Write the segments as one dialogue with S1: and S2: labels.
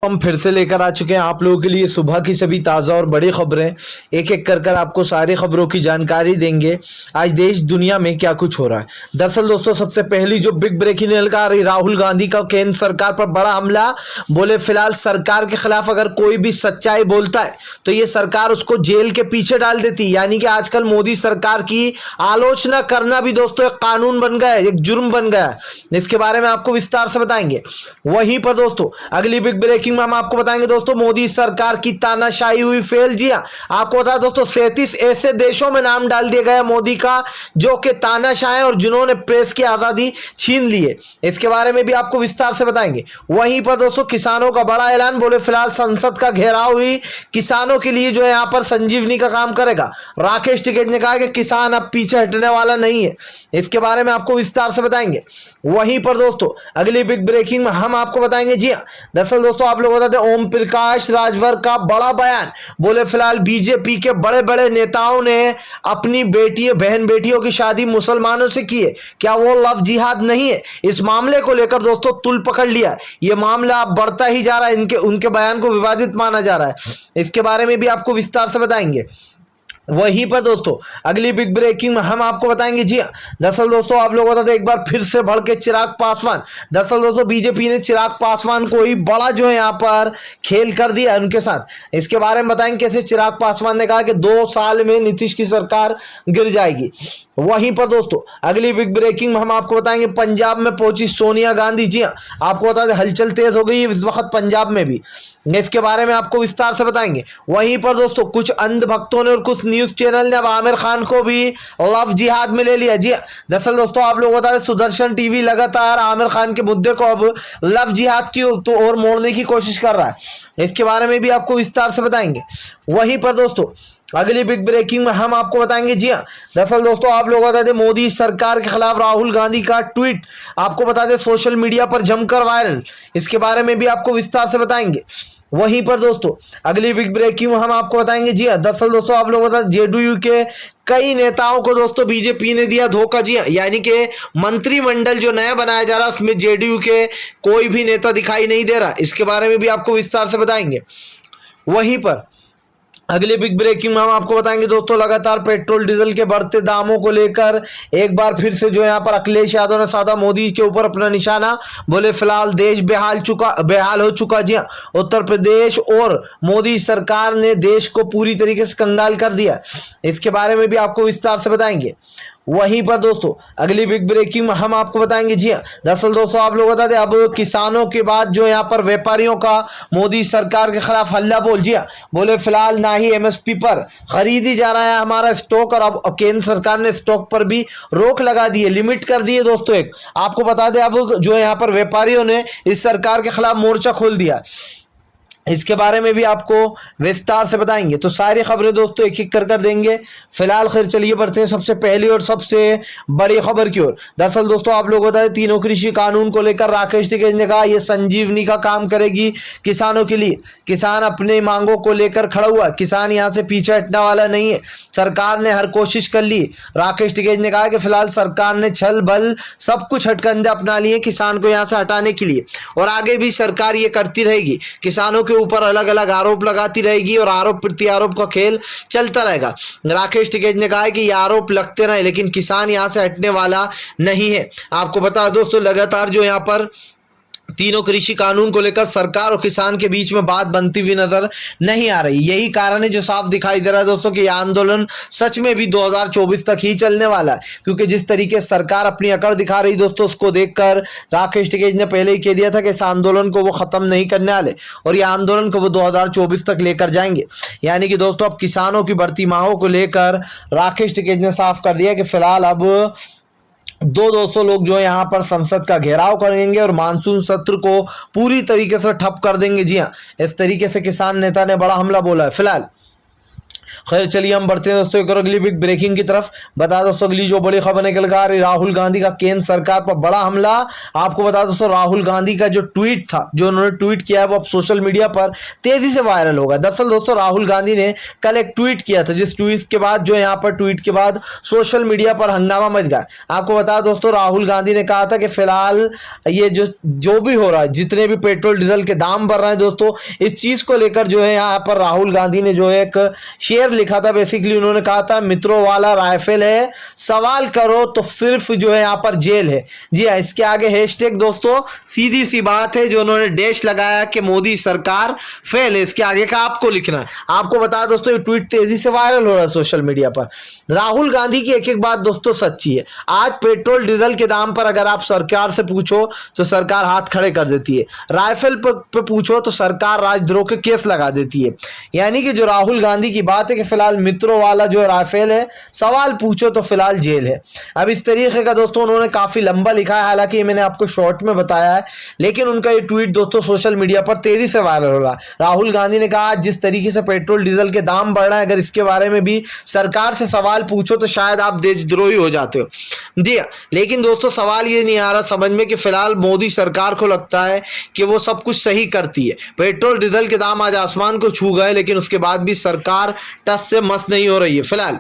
S1: हम फिर से लेकर आ चुके हैं आप लोगों के लिए सुबह की सभी ताज़ा और बड़ी खबरें। एक एक कर आपको सारी खबरों की जानकारी देंगे आज देश दुनिया में क्या कुछ हो रहा है। दरअसल दोस्तों, सबसे पहली जो बिग ब्रेकिंग न्यूज़ आ रही, राहुल गांधी का केंद्र सरकार पर बड़ा हमला। बोले फिलहाल सरकार के खिलाफ अगर कोई भी सच्चाई बोलता है तो ये सरकार उसको जेल के पीछे डाल देती। यानी कि आजकल मोदी सरकार की आलोचना करना भी दोस्तों एक कानून बन गया है, एक जुर्म बन गया है। इसके बारे में आपको विस्तार से बताएंगे। वहीं पर दोस्तों अगली बिग ब्रेकिंग में हम आपको बताएंगे दोस्तों, मोदी सरकार की तानाशाही हुई फेल। जी हां, आपको बता दोस्तों 37 ऐसे देशों में नाम डाल दिया गया मोदी का जो कि तानाशाह है और जिन्होंने प्रेस की आजादी छीन ली है। इसके बारे में भी आपको विस्तार से बताएंगे। वहीं पर दोस्तों किसानों का बड़ा ऐलान। बोले फिलहाल संसद का घेराव हुई किसानों के लिए जो है यहां पर संजीवनी का काम करेगा। राकेश टिकैत ने कहा कि किसान अब पीछे हटने वाला नहीं है। इसके बारे में आपको विस्तार से बताएंगे। वहीं पर दोस्तों अगली बिग ब्रेकिंग में हम आपको बताएंगे। जी हां, दरअसल दोस्तों आप लोग बताते हैं ओम प्रकाश राजभर का बड़ा बयान। बोले फिलहाल बीजेपी के बड़े बड़े नेताओं ने अपनी बेटियों बहन बेटियों की शादी मुसलमानों से की है, क्या वो लव जिहाद नहीं है? इस मामले को लेकर दोस्तों तुल पकड़ लिया। यह मामला अब बढ़ता ही जा रहा है, उनके बयान को विवादित माना जा रहा है। इसके बारे में भी आपको विस्तार से बताएंगे। वहीं पर दोस्तों अगली बिग ब्रेकिंग में हम आपको बताएंगे। जी हां, दरअसल दोस्तों आप लोग बताते एक बार फिर से भड़के चिराग पासवान। दरअसल दोस्तों बीजेपी ने चिराग पासवान को ही बड़ा जो है यहां पर खेल कर दिया उनके साथ। इसके बारे में बताएंगे कैसे चिराग पासवान ने कहा कि 2 साल में नीतीश की सरकार गिर जाएगी। वहीं पर दोस्तों अगली बिग ब्रेकिंग में हम आपको बताएंगे पंजाब में पहुंची सोनिया गांधी। जी हां, आपको बता दें हलचल तेज हो गई है इस वक्त पंजाब में भी। इसके बारे में आपको विस्तार से बताएंगे। वहीं पर दोस्तों कुछ अंधभक्तों ने और कुछ न्यूज चैनल ने अब आमिर खान को भी लव जिहाद में ले लिया। जी दरअसल दोस्तों आप लोग बता दें सुदर्शन टीवी लगातार आमिर खान के मुद्दे को अब लव जिहाद की ओर मोड़ने की कोशिश कर रहा है। इसके बारे में भी आपको विस्तार से बताएंगे। वहीं पर दोस्तों अगली बिग ब्रेकिंग में हम आपको बताएंगे। जी हां, दरअसल दोस्तों आप लोग बता दें मोदी सरकार के खिलाफ राहुल गांधी का ट्वीट आपको बता दें सोशल मीडिया पर जमकर वायरल। इसके बारे में भी आपको विस्तार से बताएंगे। वहीं पर दोस्तों अगली बिग ब्रेकिंग में हम आपको बताएंगे। जी हां, दरअसल दोस्तों आप लोग बता जेडीयू के कई नेताओं को दोस्तों बीजेपी ने दिया धोखा। जी हां, यानी कि मंत्रिमंडल जो नया बनाया जा रहा है उसमें जेडीयू के कोई भी नेता दिखाई नहीं दे रहा। इसके बारे में भी आपको विस्तार से बताएंगे। वहीं पर अगली बिग ब्रेकिंग में हम आपको बताएंगे दोस्तों लगातार पेट्रोल डीजल के बढ़ते दामों को लेकर एक बार फिर से जो यहाँ पर अखिलेश यादव ने साधा मोदी के ऊपर अपना निशाना। बोले फिलहाल देश बेहाल हो चुका। जी हाँ, उत्तर प्रदेश और मोदी सरकार ने देश को पूरी तरीके से कंगाल कर दिया। इसके बारे में भी आपको विस्तार से बताएंगे। वहीं पर दोस्तों अगली बिग ब्रेकिंग में हम आपको बताएंगे। जी हां, दरअसल दोस्तों आप लोग बता दें अब किसानों के बाद जो यहां पर व्यापारियों का मोदी सरकार के खिलाफ हल्ला बोल। जी हां, बोले फिलहाल ना ही एमएसपी पर खरीदी जा रहा है हमारा स्टॉक और अब केंद्र सरकार ने स्टॉक पर भी रोक लगा दी है, लिमिट कर दी है। दोस्तों एक आपको बता दें अब जो यहां पर व्यापारियों ने इस सरकार के खिलाफ मोर्चा खोल दिया। इसके बारे में भी आपको विस्तार से बताएंगे। तो सारी खबरें दोस्तों एक एक कर देंगे। फिलहाल खैर चलिए बढ़ते हैं सबसे पहली और सबसे बड़ी खबर की ओर। दरअसल दोस्तों आप लोग बताएं तीनों कृषि कानून को लेकर राकेश टिकैत ने कहा यह संजीवनी का काम करेगी किसानों के लिए। किसान अपने मांगों को लेकर खड़ा हुआ, किसान यहां से पीछे हटने वाला नहीं है। सरकार ने हर कोशिश कर ली। राकेश टिकैत ने कहा कि फिलहाल सरकार ने छल बल सब कुछ हथकंडे अपना लिए किसान को यहां से हटाने के लिए और आगे भी सरकार ये करती रहेगी। किसानों के ऊपर अलग अलग आरोप लगाती रहेगी और आरोप प्रत्यारोप का खेल चलता रहेगा। राकेश टिकैत ने कहा कि ये आरोप लगते रहे लेकिन किसान यहां से हटने वाला नहीं है। आपको बता दोस्तों लगातार जो यहां पर तीनों कृषि कानून को लेकर सरकार और किसान के बीच में बात बनती हुई नजर नहीं आ रही। यही कारण है जो साफ दिखाई दे रहा है दोस्तों कि यह आंदोलन सच में भी 2024 तक ही चलने वाला है, क्योंकि जिस तरीके से सरकार अपनी अकड़ दिखा रही दोस्तों उसको देखकर राकेश टिकैत ने पहले ही कह दिया था कि इस आंदोलन को वो खत्म नहीं करने वाले और यह आंदोलन को वो 2024 तक लेकर जाएंगे। यानी कि दोस्तों अब किसानों की बढ़ती मांगों को लेकर राकेश टिकैत ने साफ कर दिया कि फिलहाल अब 200 लोग जो यहाँ पर संसद का घेराव करेंगे और मानसून सत्र को पूरी तरीके से ठप कर देंगे। जी हाँ, इस तरीके से किसान नेता ने बड़ा हमला बोला है। फिलहाल खैर चलिए हम बढ़ते हैं दोस्तों एक और अगली बिग ब्रेकिंग की तरफ। बता दोस्तों अगली जो बड़ी खबर निकल कर आ रही, राहुल गांधी का केंद्र सरकार पर बड़ा हमला। आपको बता दोस्तों राहुल गांधी का जो ट्वीट था, जो उन्होंने ट्वीट किया है वो अब सोशल मीडिया पर तेजी से वायरल होगा। दरअसल दोस्तों राहुल गांधी ने कल एक ट्वीट किया था, जिस ट्वीट के बाद जो यहाँ पर ट्वीट के बाद सोशल मीडिया पर हंगामा मच गया। आपको बता दोस्तों राहुल गांधी ने कहा था कि फिलहाल ये जो भी हो रहा है, जितने भी पेट्रोल डीजल के दाम बढ़ रहे हैं दोस्तों, इस चीज को लेकर जो है यहाँ पर राहुल गांधी ने जो एक शेर लिखा था। बेसिकली उन्होंने कहा था मित्रों वाला राइफल है, सवाल करो तो सिर्फ जो है यहाँ पर जेल है। जी हाँ, इसके आगे हैशटैग दोस्तों सीधी सी बात है जो उन्होंने डैश लगाया कि मोदी सरकार फेल है, इसके आगे का आपको लिखना है। आपको बता दोस्तों ये ट्वीट तेजी से वायरल हो रहा है सोशल मीडिया पर। राहुल गांधी की एक एक बात दोस्तों सच्ची है। आज पेट्रोल डीजल के दाम पर अगर आप सरकार से पूछो तो सरकार हाथ खड़े कर देती है, राइफल पे पूछो तो सरकार राजद्रोह के केस लगा देती है। यानी कि जो राहुल गांधी की बात है कि फिलहाल मित्रों वाला जो राइफल है, सवाल पूछो तो फिलहाल जेल है। अब इस तरीके का दोस्तों उन्होंने काफी लंबा लिखा है, हालांकि मैंने आपको शॉर्ट में बताया है, लेकिन उनका ये ट्वीट दोस्तों सोशल मीडिया पर तेजी से वायरल हो रहा है। राहुल गांधी ने कहा जिस तरीके से पेट्रोल डीजल के दाम बढ़ रहे हैं, अगर इसके बारे में भी सरकार से सवाल पूछो तो शायद आप देशद्रोही हो जाते हो। जी, लेकिन दोस्तों सवाल ये नहीं आ रहा समझ में कि फिलहाल मोदी सरकार को लगता है कि वो सब कुछ सही करती है। पेट्रोल डीजल के दाम आज आसमान को छू गए, लेकिन उसके बाद भी सरकार टस से मस नहीं हो रही है फिलहाल।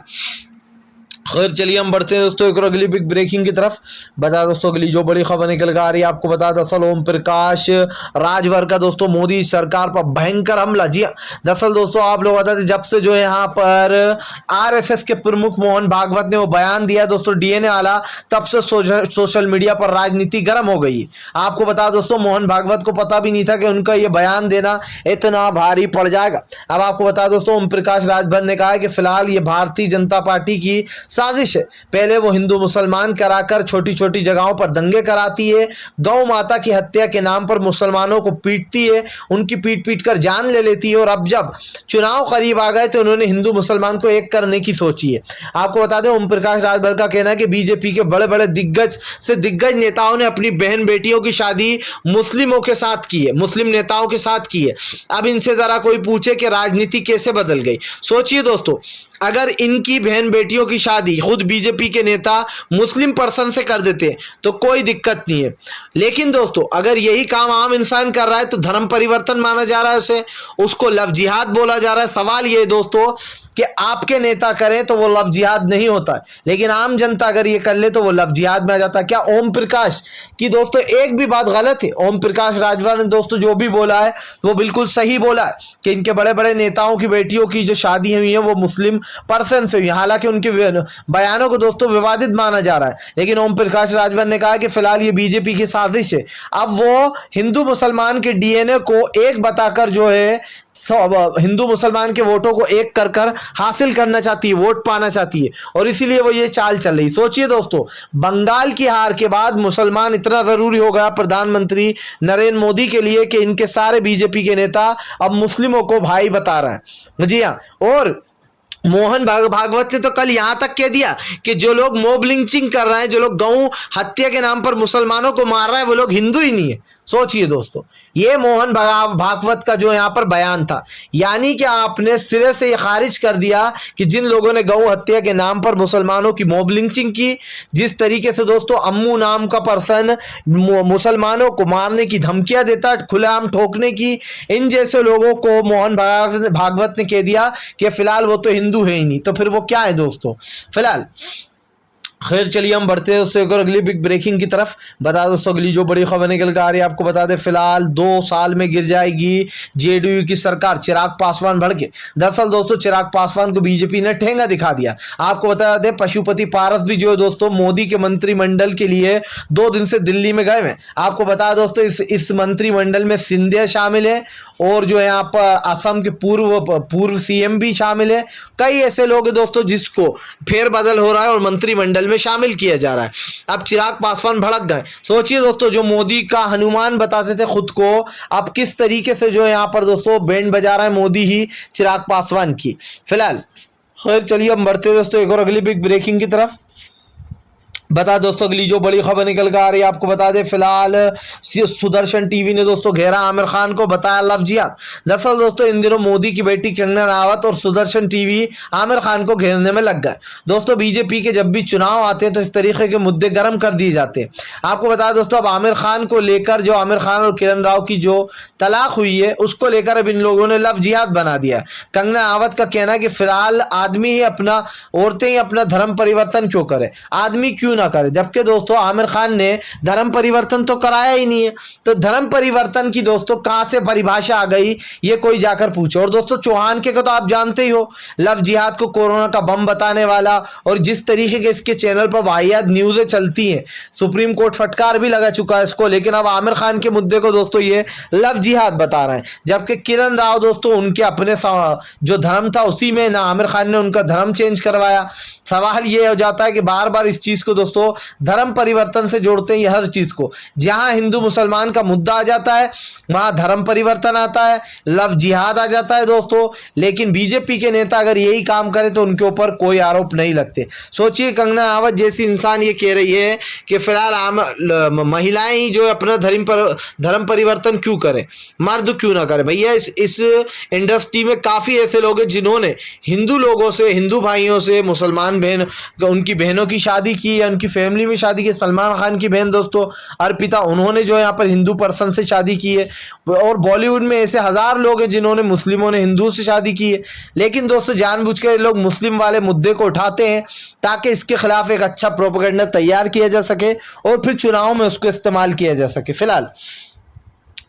S1: खैर चलिए हम बढ़ते हैं दोस्तों एक और अगली बिग ब्रेकिंग की तरफ। बता दोस्तों अगली जो बड़ी खबर निकल कर आ रही है, आपको बता दरअसल ओम प्रकाश राजभर का दोस्तों मोदी सरकार पर भयंकर हमला। जी दरअसल दोस्तों आप लोग बताते जब से जो है यहाँ पर आरएसएस के प्रमुख मोहन भागवत ने वो बयान दिया दोस्तों डीएनए वाला, तब से सोशल मीडिया पर राजनीति गर्म हो गई। आपको बता दोस्तों मोहन भागवत को पता भी नहीं था कि उनका ये बयान देना इतना भारी पड़ जाएगा। अब आपको बता दोस्तों ओम प्रकाश राजभर ने कहा कि फिलहाल ये भारतीय जनता पार्टी की साजिश है। पहले वो हिंदू मुसलमान कराकर छोटी छोटी जगहों पर दंगे कराती है, गौ माता की हत्या के नाम पर मुसलमानों को पीटती है, उनकी पीट कर जान ले लेती है, और अब जब चुनाव करीब आ गए तो उन्होंने हिंदू मुसलमान को एक करने की सोची है। आपको बता दें ओम प्रकाश राजभर का कहना है कि बीजेपी के बड़े बड़े दिग्गज से दिग्गज नेताओं ने अपनी बहन बेटियों की शादी मुस्लिमों के साथ की है, मुस्लिम नेताओं के साथ की है। अब इनसे जरा कोई पूछे कि राजनीति कैसे बदल गई। सोचिए दोस्तों, अगर इनकी बहन बेटियों की शादी खुद बीजेपी के नेता मुस्लिम पर्सन से कर देते तो कोई दिक्कत नहीं है, लेकिन दोस्तों अगर यही काम आम इंसान कर रहा है तो धर्म परिवर्तन माना जा रहा है उसे, उसको लव जिहाद बोला जा रहा है। सवाल ये दोस्तों कि आपके नेता करें तो वो लव जिहाद नहीं होता है, लेकिन आम जनता अगर ये कर ले तो वो लव जिहाद में आ जाता है। क्या ओम प्रकाश की दोस्तों एक भी बात गलत है? ओम प्रकाश राजभर ने दोस्तों जो भी बोला है वो बिल्कुल सही बोला है कि इनके बड़े बड़े नेताओं की बेटियों की जो शादी हुई है वो मुस्लिम पर्सन से हुई। हालांकि उनके बयानों को दोस्तों विवादित माना जा रहा है, लेकिन ओम प्रकाश राजभर ने कहा कि फिलहाल ये बीजेपी की साजिश है। अब वो हिंदू मुसलमान के डीएनए को एक बताकर जो है हिंदू मुसलमान के वोटों को एक कर कर हासिल करना चाहती है, वोट पाना चाहती है, और इसीलिए वो ये चाल चल रही। सोचिए दोस्तों, बंगाल की हार के बाद मुसलमान इतना जरूरी हो गया प्रधानमंत्री नरेंद्र मोदी के लिए कि इनके सारे बीजेपी के नेता अब मुस्लिमों को भाई बता रहे हैं। जी हाँ, और मोहन भागवत ने तो कल यहां तक कह दिया कि जो लोग मॉब लिंचिंग कर रहे हैं, जो लोग गौ हत्या के नाम पर मुसलमानों को मार रहे हैं, वो लोग हिंदू ही नहीं है। सोचिए दोस्तों, ये मोहन भागवत का जो यहां पर बयान था, यानी कि आपने सिरे से ये खारिज कर दिया कि जिन लोगों ने गौ हत्या के नाम पर मुसलमानों की मॉब लिंचिंग की, जिस तरीके से दोस्तों अम्मू नाम का पर्सन मुसलमानों को मारने की धमकियां देता, खुलेआम ठोकने की, इन जैसे लोगों को मोहन भागवत ने कह दिया कि फिलहाल वो तो हिंदू है ही नहीं, तो फिर वो क्या है दोस्तों फिलहाल। खैर चलिए हम बढ़ते हैं दोस्तों एक और अगली बिग ब्रेकिंग की तरफ। बता दोस्तों अगली जो बड़ी खबर निकल कर आ रही है, आपको बता दें फिलहाल 2 साल में गिर जाएगी जेडीयू की सरकार, चिराग पासवान भड़के। दरअसल दोस्तों चिराग पासवान को बीजेपी ने ठेंगा दिखा दिया। आपको बता दें पशुपति पारस भी जो है दोस्तों मोदी के मंत्रिमंडल के लिए 2 दिन से दिल्ली में गए हैं। आपको बता दोस्तों इस मंत्रिमंडल में सिंधिया शामिल है, और जो यहाँ पर असम के पूर्व सीएम भी शामिल है। कई ऐसे लोग हैं दोस्तों जिसको फेरबदल हो रहा है और मंत्रिमंडल में शामिल किया जा रहा है। अब चिराग पासवान भड़क गए। सोचिए दोस्तों, जो मोदी का हनुमान बताते थे खुद को, अब किस तरीके से जो यहाँ पर दोस्तों बैंड बजा रहा है मोदी ही चिराग पासवान की फिलहाल। खैर चलिए हम बढ़ते दोस्तों एक और अगली बिग ब्रेकिंग की तरफ। बता दोस्तों अगली जो बड़ी खबर निकल कर आ रही है आपको बता दें, फिलहाल सुदर्शन टीवी ने दोस्तों घेरा आमिर खान को, बताया लव जिहाद। दरअसल दोस्तों इन दिनों मोदी की बेटी कंगना रावत और सुदर्शन टीवी आमिर खान को घेरने में लग गए। दोस्तों बीजेपी के जब भी चुनाव आते हैं तो इस तरीके के मुद्दे गर्म कर दिए जाते हैं। आपको बता दोस्तों अब आमिर खान को लेकर, जो आमिर खान और किरण राव की जो तलाक हुई है उसको लेकर अब इन लोगों ने लव जिहाद बना दिया। कंगना रावत का कहना है कि फिलहाल आदमी ही अपना, औरतें ही अपना धर्म परिवर्तन क्यों करे, आदमी क्यों ना करे, जबकि दोस्तों आमिर खान ने धर्म परिवर्तन तो कराया ही नहीं है। तो धर्म परिवर्तन की दोस्तों कहां से परिभाषा आ गई ये कोई जाकर पूछो। और दोस्तों चौहान के को तो आप जानते ही हो, लव जिहाद को कोरोना का बम बताने वाला, और जिस तरीके के इसके चैनल पर वाहियात न्यूज़ें चलती हैं, सुप्रीम कोर्ट फटकार भी लगा चुका है इसको, लेकिन अब आमिर खान के मुद्दे को दोस्तों ये लव जिहाद बता रहे हैं। जबकि किरण राव दोस्तों उनके अपने जो धर्म था उसी में ना आमिर खान ने उनका धर्म चेंज करवाया। सवाल ये हो जाता है कि बार बार इस चीज को दोस्तों धर्म परिवर्तन से जोड़ते हैं, ये हर चीज को, जहां हिंदू मुसलमान का मुद्दा आ जाता है वहां धर्म परिवर्तन आता है, लव जिहाद आ जाता है दोस्तों। लेकिन बीजेपी के नेता अगर यही काम करे तो उनके ऊपर कोई आरोप नहीं लगते। सोचिए कंगना रावत जैसी इंसान ये कह रही है कि फिलहाल महिलाएं ही जो अपना धर्म परिवर्तन क्यों करें, मर्द क्यों ना करें। भैया इस इंडस्ट्री में काफी ऐसे लोग हैं जिन्होंने हिंदू लोगों से, हिंदू भाइयों से, मुसलमान बहन, उनकी बहनों की शादी की या उनकी फैमिली में शादी की। सलमान खान की बहन दोस्तों अर्पिता, उन्होंने जो यहाँ पर हिंदू पर्सन से शादी की है। और बॉलीवुड में ऐसे हजार लोग हैं जिन्होंने, मुस्लिमों ने हिंदू से शादी की है। लेकिन दोस्तों जानबूझकर लोग मुस्लिम वाले मुद्दे को उठाते हैं ताकि इसके खिलाफ एक अच्छा प्रोपेगेंडा तैयार किया जा सके और फिर चुनाव में उसको इस्तेमाल किया जा सके। फिलहाल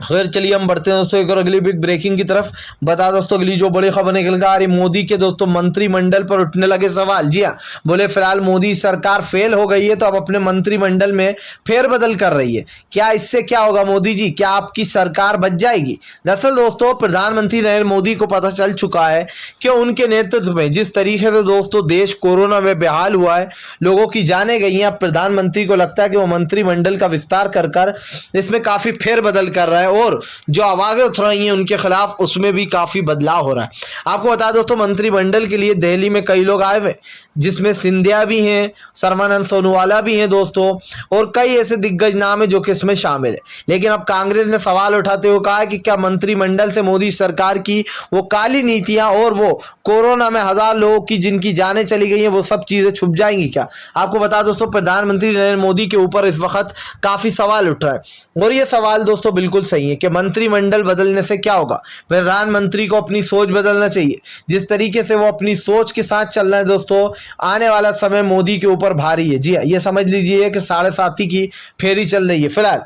S1: खैर चलिए हम बढ़ते हैं दोस्तों एक और अगली बिग ब्रेकिंग की तरफ। बता दोस्तों अगली जो बड़ी खबर निकल कर आ रही, मोदी के दोस्तों मंत्रिमंडल पर उठने लगे सवाल। जी हाँ, बोले फिलहाल मोदी सरकार फेल हो गई है तो अब अपने मंत्रिमंडल में फेरबदल कर रही है। क्या इससे क्या होगा मोदी जी, क्या आपकी सरकार बच जाएगी? दरअसल दोस्तों प्रधानमंत्री नरेंद्र मोदी को पता चल चुका है कि उनके नेतृत्व में जिस तरीके से दोस्तों देश कोरोना में बेहाल हुआ है, लोगों की जाने गई हैं, अब प्रधानमंत्री को लगता है कि वो मंत्रिमंडल का विस्तार कर कर इसमें काफी फेरबदल कर रहा है और जो आवाजें उठ रही हैं उनके खिलाफ उसमें भी काफी बदलाव हो रहा है। आपको बता दोस्तों मंत्रिमंडल के लिए दिल्ली में कई लोग आए हुए, जिसमें सिंधिया भी हैं, सर्बानंद सोनोवाला भी हैं दोस्तों, और कई ऐसे दिग्गज नाम है जो कि इसमें शामिल है। लेकिन अब कांग्रेस ने सवाल उठाते हुए कहा कि क्या मंत्रिमंडल से मोदी सरकार की वो काली नीतियां और वो कोरोना में हजार लोगों की जिनकी जानें चली गई हैं वो सब चीजें छुप जाएंगी क्या? आपको बता दोस्तों प्रधानमंत्री नरेंद्र मोदी के ऊपर इस वक्त काफी सवाल उठ रहा है और ये सवाल दोस्तों बिल्कुल सही है कि मंत्रिमंडल बदलने से क्या होगा। प्रधानमंत्री को अपनी सोच बदलना चाहिए। जिस तरीके से वो अपनी सोच के साथ चल रहे हैं दोस्तों, आने वाला समय मोदी के ऊपर भारी है। जी ये समझ लीजिए कि 7.5 की फेरी चल रही है। फिलहाल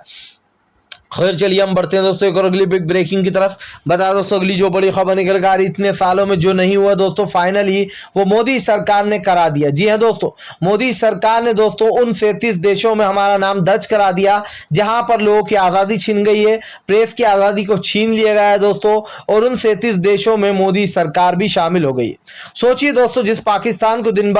S1: खैर चलिए हम बढ़ते हैं दोस्तों एक और अगली बिग ब्रेकिंग की तरफ। बता दोस्तों अगली जो बड़ी खबर निकल कर आ रही, इतने सालों में जो नहीं हुआ दोस्तों फाइनली वो मोदी सरकार ने करा दिया। जी हाँ दोस्तों, मोदी सरकार ने दोस्तों उन 37 देशों में हमारा नाम दर्ज करा दिया जहां पर लोगों की आज़ादी छीन गई है, प्रेस की आज़ादी को छीन लिया गया है दोस्तों, और उन 37 देशों में मोदी सरकार भी शामिल हो गई है। सोचिए दोस्तों जिस पाकिस्तान को दिन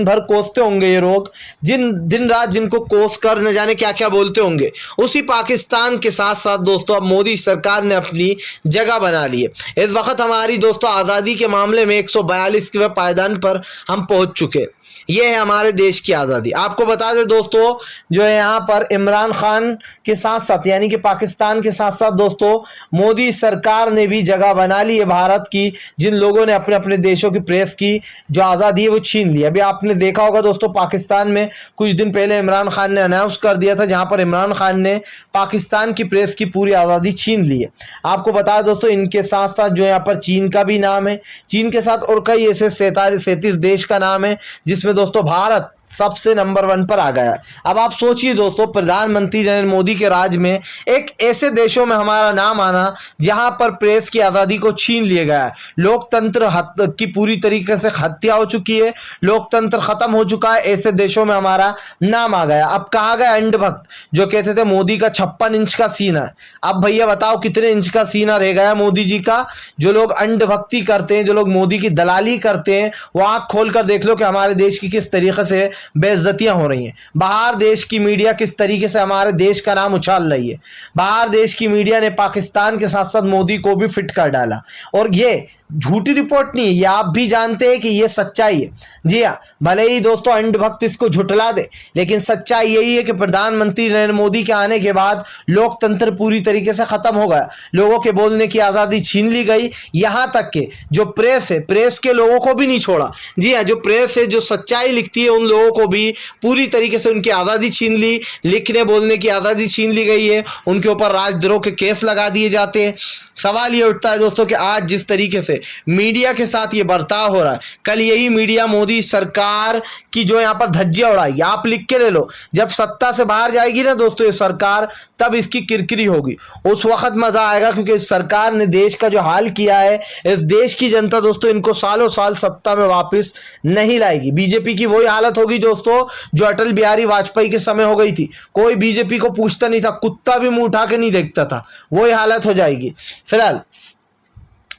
S1: भर कोसते होंगे ये लोग, दिन रात जिनको कोस कर न जाने क्या क्या बोलते होंगे, उसी पाकिस्तान के साथ साथ दोस्तों अब मोदी सरकार ने अपनी जगह बना ली है। इस वक्त हमारी दोस्तों आज़ादी के मामले में 142वें पायदान पर हम पहुंच चुके हैं। ये है हमारे देश की आज़ादी। आपको बता दें दोस्तों जो है यहाँ पर इमरान खान के साथ साथ यानी कि पाकिस्तान के साथ साथ दोस्तों मोदी सरकार ने भी जगह बना ली है भारत की, जिन लोगों ने अपने अपने देशों की प्रेस की जो आज़ादी है वो छीन ली। अभी आपने देखा होगा दोस्तों पाकिस्तान में कुछ दिन पहले इमरान खान ने अनाउंस कर दिया था जहाँ पर इमरान खान ने पाकिस्तान की प्रेस की पूरी आज़ादी छीन ली है। आपको बता दें दोस्तों इनके साथ साथ जो यहाँ पर चीन का भी नाम है, चीन के साथ और कई ऐसे 37 देश का नाम है जिसमें दोस्तों भारत सबसे नंबर 1 पर आ गया है। अब आप सोचिए दोस्तों प्रधानमंत्री नरेंद्र मोदी के राज में एक ऐसे देशों में हमारा नाम आना जहां पर प्रेस की आज़ादी को छीन लिया गया है, लोकतंत्र की पूरी तरीके से हत्या हो चुकी है, लोकतंत्र खत्म हो चुका है, ऐसे देशों में हमारा नाम आ गया। अब कहा गया अंधभक्त जो कहते थे मोदी का 56 इंच का सीना, अब भैया बताओ कितने इंच का सीना रह गया मोदी जी का। जो लोग अंधभक्ति करते हैं, जो लोग मोदी की दलाली करते हैं, वो आंख खोलकर देख लो कि हमारे देश की किस तरीके से बेइज्जतियां हो रही हैं। बाहर देश की मीडिया किस तरीके से हमारे देश का नाम उछाल रही है। बाहर देश की मीडिया ने पाकिस्तान के साथ साथ मोदी को भी फिट कर डाला और ये झूठी रिपोर्ट नहीं है, ये आप भी जानते हैं कि ये सच्चाई है। जी हाँ, भले ही दोस्तों अंधभक्त इसको झुठला दे, लेकिन सच्चाई यही है कि प्रधानमंत्री नरेंद्र मोदी के आने के बाद लोकतंत्र पूरी तरीके से खत्म हो गया, लोगों के बोलने की आजादी छीन ली गई। यहां तक कि जो प्रेस है, प्रेस के लोगों को भी नहीं छोड़ा। जी हाँ, जो प्रेस है, जो सच्चाई लिखती है, उन लोगों को भी पूरी तरीके से उनकी आजादी छीन ली, लिखने बोलने की आजादी छीन ली गई है, उनके ऊपर राजद्रोह के केस लगा दिए जाते हैं। सवाल ये उठता है दोस्तों कि आज जिस तरीके से मीडिया के साथ ये बर्ताव हो रहा है, कल यही मीडिया मोदी सरकार की जो यहां पर धज्जियां उड़ाएगी। आप लिख के ले लो, जब सत्ता से बाहर जाएगी ना दोस्तों ये सरकार, तब इसकी किरकिरी होगी, उस वक्त मजा आएगा, क्योंकि इस सरकार ने देश का जो हाल किया है, इस देश की जनता दोस्तों इनको सालों साल सत्ता में वापस नहीं लाएगी। बीजेपी की वही हालत होगी दोस्तों जो अटल बिहारी वाजपेयी के समय हो गई थी। कोई बीजेपी को पूछता नहीं था, कुत्ता भी मुंह उठा के नहीं देखता था, वही हालत हो जाएगी। फिलहाल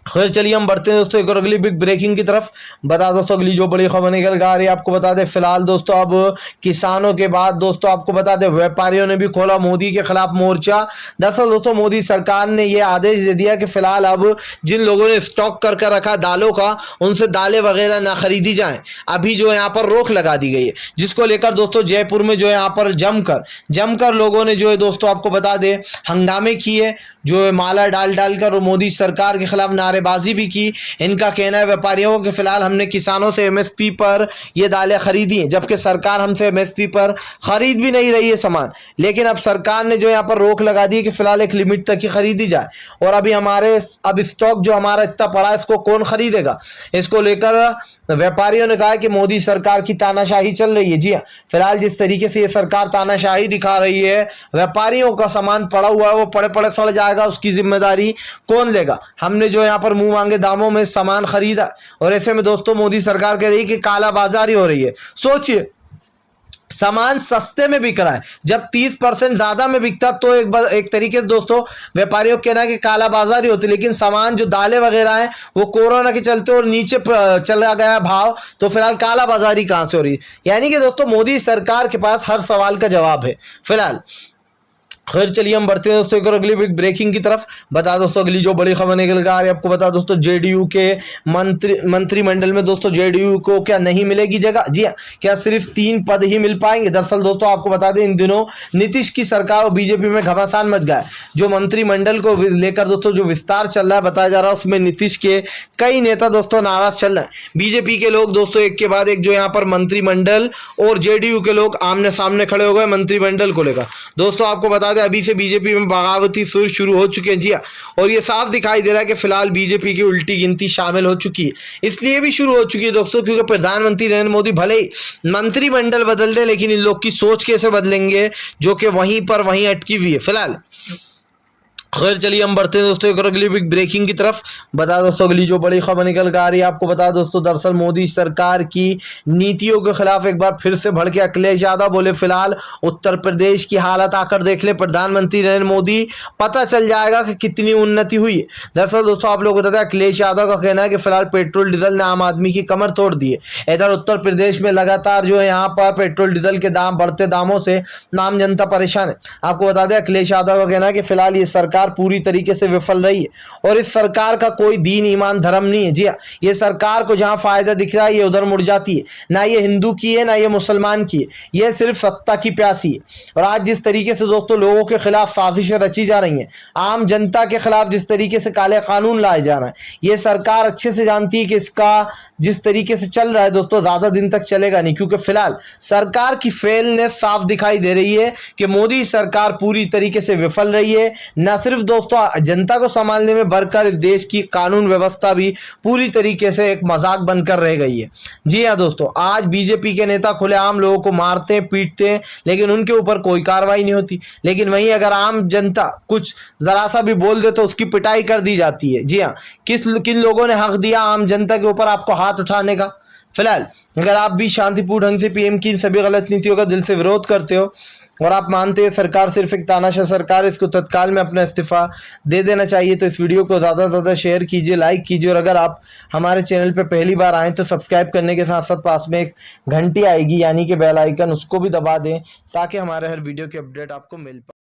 S1: खैर चलिए हम बढ़ते हैं दोस्तों एक और अगली बिग ब्रेकिंग की तरफ। बता दोस्तों अगली जो बड़ी खबर निकल के आ रही है, आपको बता दें फिलहाल दोस्तों अब किसानों के बाद दोस्तों आपको बता दें व्यापारियों ने भी खोला मोदी के खिलाफ मोर्चा। दरअसल दोस्तों मोदी सरकार ने यह आदेश दे दिया कि फिलहाल अब जिन लोगों ने स्टॉक करके रखा दालों का, उनसे दालें वगैरह ना खरीदी जाए। अभी जो यहाँ पर रोक लगा दी गई है, जिसको लेकर दोस्तों जयपुर में जो है यहाँ पर जमकर लोगों ने जो है दोस्तों आपको बता दें हंगामे किए, जो माला डाल डालकर मोदी सरकार के खिलाफ नारेबाजी भी की। इनका कहना है व्यापारियों को कि फिलहाल हमने किसानों से एमएसपी पर ये दालें खरीदी हैं, जबकि सरकार हमसे एमएसपी पर खरीद भी नहीं रही है सामान। लेकिन अब सरकार ने जो यहाँ पर रोक लगा दी है कि फिलहाल एक लिमिट तक ही खरीदी जाए, और अभी अब स्टॉक जो हमारा इतना पड़ा है इसको कौन खरीदेगा। इसको लेकर व्यापारियों ने कहा कि मोदी सरकार की तानाशाही चल रही है। जी हाँ, फिलहाल जिस तरीके से ये सरकार तानाशाही दिखा रही है, व्यापारियों का सामान पड़ा हुआ है वो पड़े पड़े सड़ जाएगा, उसकी जिम्मेदारी कौन लेगा। हमने जो यहाँ पर मुंह मांगे दामों में सामान खरीदा, और ऐसे में दोस्तों मोदी सरकार कह रही है कि कालाबाजारी हो रही है। सोचिए, सामान सस्ते में बिक रहा है, जब 30% ज्यादा में बिकता तो एक तरीके से दोस्तों व्यापारियों के कहना है कि कालाबाजारी होती। लेकिन सामान जो दालें वगैरह हैं वो कोरोना के चलते और नीचे चला गया भाव, तो फिलहाल कालाबाजारी कहां से हो रही है। यानी कि दोस्तों मोदी सरकार के पास हर सवाल का जवाब है। फिलहाल खैर चलिए हम बढ़ते हैं दोस्तों एक और अगली बिग ब्रेकिंग की तरफ। बता दोस्तों अगली जो बड़ी खबर निकल कर आ रही है, आपको बता दोस्तों जेडीयू के मंत्रिमंडल में दोस्तों जेडीयू को क्या नहीं मिलेगी जगह। जी हाँ, क्या सिर्फ 3 पद ही मिल पाएंगे। दरअसल दोस्तों आपको बता दें इन दिनों नीतीश की सरकार और बीजेपी में घमासान मच गया है। जो मंत्रिमंडल को लेकर दोस्तों जो विस्तार चल रहा है बताया जा रहा है, उसमें नीतीश के कई नेता दोस्तों नाराज चल रहे हैं। बीजेपी के लोग दोस्तों एक के बाद एक जो यहाँ पर मंत्रिमंडल और जेडीयू के लोग आमने सामने खड़े हो गए मंत्रिमंडल को लेकर। दोस्तों आपको बता अभी से बीजेपी में बगावती सुर शुरू हो चुके हैं। जी हाँ, और ये साफ दिखाई दे रहा है कि फिलहाल बीजेपी की उल्टी गिनती शामिल हो चुकी है। इसलिए भी शुरू हो चुकी है दोस्तों क्योंकि प्रधानमंत्री नरेंद्र मोदी भले ही मंत्रिमंडल बदल दे, लेकिन इन लोग की सोच कैसे बदलेंगे जो कि वहीं पर वहीं अटकी हुई है। फिलहाल खैर चलिए हम बढ़ते हैं दोस्तों एक और अगली बिग ब्रेकिंग की तरफ। बता दोस्तों अगली जो बड़ी खबर निकल कर आ रही है, आपको बता दोस्तों दरअसल मोदी सरकार की नीतियों के खिलाफ एक बार फिर से भड़के अखिलेश यादव। बोले फिलहाल उत्तर प्रदेश की हालत आकर देख ले प्रधानमंत्री नरेंद्र मोदी, पता चल जाएगा कि कितनी उन्नति हुई है। दरअसल दोस्तों आप लोग बताते हैं अखिलेश यादव का कहना है कि फिलहाल पेट्रोल डीजल ने आम आदमी की कमर तोड़ दी है। इधर उत्तर प्रदेश में लगातार जो है यहाँ पर पेट्रोल डीजल के दाम बढ़ते दामों से आम जनता परेशान है। आपको बता दें अखिलेश यादव का कहना है कि फिलहाल ये सरकार पूरी तरीके से विफल रही है और इस सरकार का कोई दीन ईमान धर्म नहीं है। जी हाँ, ये सरकार को जहां फायदा दिख रहा है ये उधर मुड़ जाती है। ना ये हिंदू की है ना ये मुसलमान की है, ये सिर्फ सत्ता की प्यासी है। और आज जिस तरीके से दोस्तों लोगों के खिलाफ साजिशें रची जा रही हैं, आम जनता के खिलाफ जिस तरीके से काले कानून लाए जा रहे हैं, ये सरकार अच्छे से जानती है कि इसका जिस तरीके से चल रहा है दोस्तों ज्यादा दिन तक चलेगा नहीं। क्योंकि फिलहाल सरकार की फेलनेस साफ दिखाई दे रही है कि मोदी सरकार पूरी तरीके से विफल रही है। न सिर्फ दोस्तों जनता को संभालने में बढ़कर इस देश की कानून व्यवस्था भी पूरी तरीके से एक मजाक बनकर रह गई है। जी हाँ दोस्तों, आज बीजेपी के नेता खुलेआम लोगों को मारते हैं पीटते हैं, लेकिन उनके ऊपर कोई कार्रवाई नहीं होती। लेकिन वहीं अगर आम जनता कुछ जरा सा भी बोल दे तो उसकी पिटाई कर दी जाती है। जी हाँ, किन लोगों ने हक दिया आम जनता के ऊपर आपको हाथ उठाने का। फिलहाल अगर आप भी शांतिपूर्ण ढंग से पीएम की इन सभी गलत नीतियों का दिल से विरोध करते हो और आप मानते हैं सरकार सिर्फ एक तानाशाह सरकार, इसको तत्काल में अपना इस्तीफा दे देना चाहिए, तो इस वीडियो को ज़्यादा से ज़्यादा शेयर कीजिए, लाइक कीजिए। और अगर आप हमारे चैनल पर पहली बार आएँ तो सब्सक्राइब करने के साथ साथ पास में एक घंटी आएगी यानी कि बेल आइकन, उसको भी दबा दें ताकि हमारे हर वीडियो की अपडेट आपको मिल पाए।